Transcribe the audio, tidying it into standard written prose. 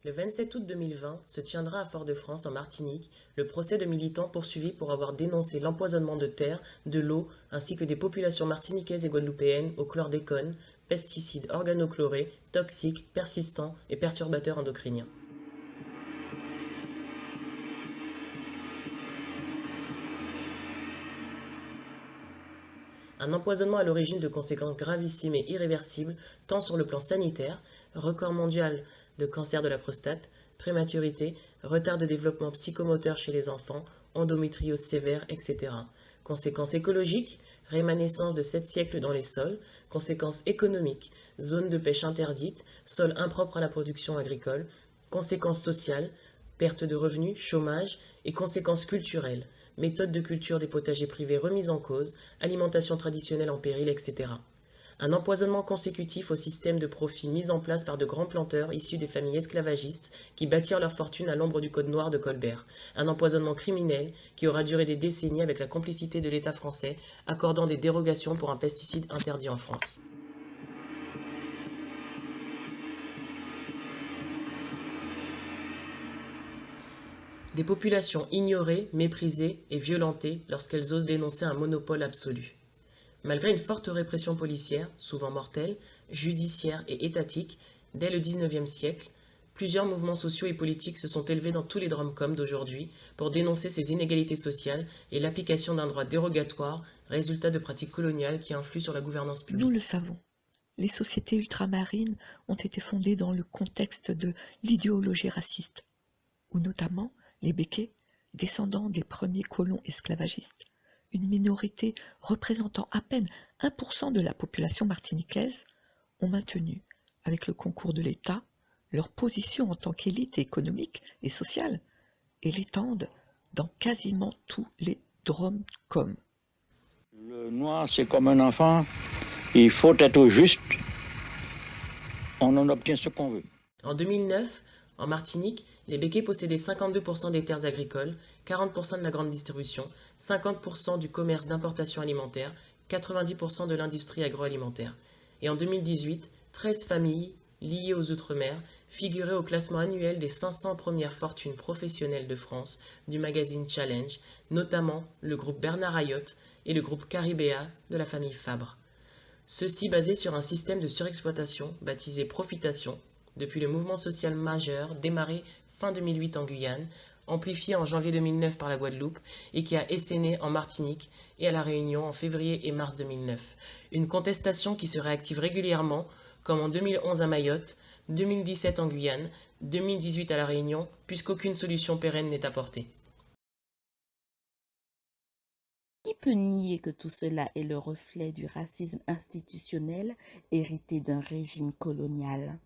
Le 27 août 2020 se tiendra à Fort-de-France, en Martinique, le procès de militants poursuivis pour avoir dénoncé l'empoisonnement de terre, de l'eau, ainsi que des populations martiniquaises et guadeloupéennes au chlordécone, pesticides organochlorés, toxiques, persistants et perturbateurs endocriniens. Un empoisonnement à l'origine de conséquences gravissimes et irréversibles, tant sur le plan sanitaire, record mondial de cancer de la prostate, prématurité, retard de développement psychomoteur chez les enfants, endométriose sévère, etc. Conséquences écologiques, rémanescence de 7 siècles dans les sols, conséquences économiques, zones de pêche interdites, sols impropres à la production agricole, conséquences sociales, perte de revenus, chômage et conséquences culturelles, méthodes de culture des potagers privés remises en cause, alimentation traditionnelle en péril, etc. Un empoisonnement consécutif au système de profit mis en place par de grands planteurs issus des familles esclavagistes qui bâtirent leur fortune à l'ombre du code noir de Colbert. Un empoisonnement criminel qui aura duré des décennies avec la complicité de l'État français, accordant des dérogations pour un pesticide interdit en France. Des populations ignorées, méprisées et violentées lorsqu'elles osent dénoncer un monopole absolu. Malgré une forte répression policière, souvent mortelle, judiciaire et étatique, dès le XIXe siècle, plusieurs mouvements sociaux et politiques se sont élevés dans tous les drom-coms d'aujourd'hui pour dénoncer ces inégalités sociales et l'application d'un droit dérogatoire, résultat de pratiques coloniales qui influent sur la gouvernance Nous le publique. savons, les sociétés ultramarines ont été fondées dans le contexte de l'idéologie raciste, où notamment les Békés, descendants des premiers colons esclavagistes, une minorité représentant à peine 1% de la population martiniquaise, ont maintenu, avec le concours de l'État, leur position en tant qu'élite économique et sociale, et l'étendent dans quasiment tous les drom-coms. Le noir, c'est comme un enfant, il faut être juste, on en obtient ce qu'on veut. En 2009, en Martinique, les Békés possédaient 52% des terres agricoles, 40% de la grande distribution, 50% du commerce d'importation alimentaire, 90% de l'industrie agroalimentaire. Et en 2018, 13 familles liées aux Outre-mer figuraient au classement annuel des 500 premières fortunes professionnelles de France du magazine Challenge, notamment le groupe Bernard Ayotte et le groupe Caribéa de la famille Fabre. Ceux-ci basés sur un système de surexploitation baptisé Profitation, depuis le mouvement social majeur démarré fin 2008 en Guyane, amplifié en janvier 2009 par la Guadeloupe et qui a essaimé en Martinique et à La Réunion en février et mars 2009. Une contestation qui se réactive régulièrement, comme en 2011 à Mayotte, 2017 en Guyane, 2018 à La Réunion, puisqu'aucune solution pérenne n'est apportée. Qui peut nier que tout cela est le reflet du racisme institutionnel hérité d'un régime colonial?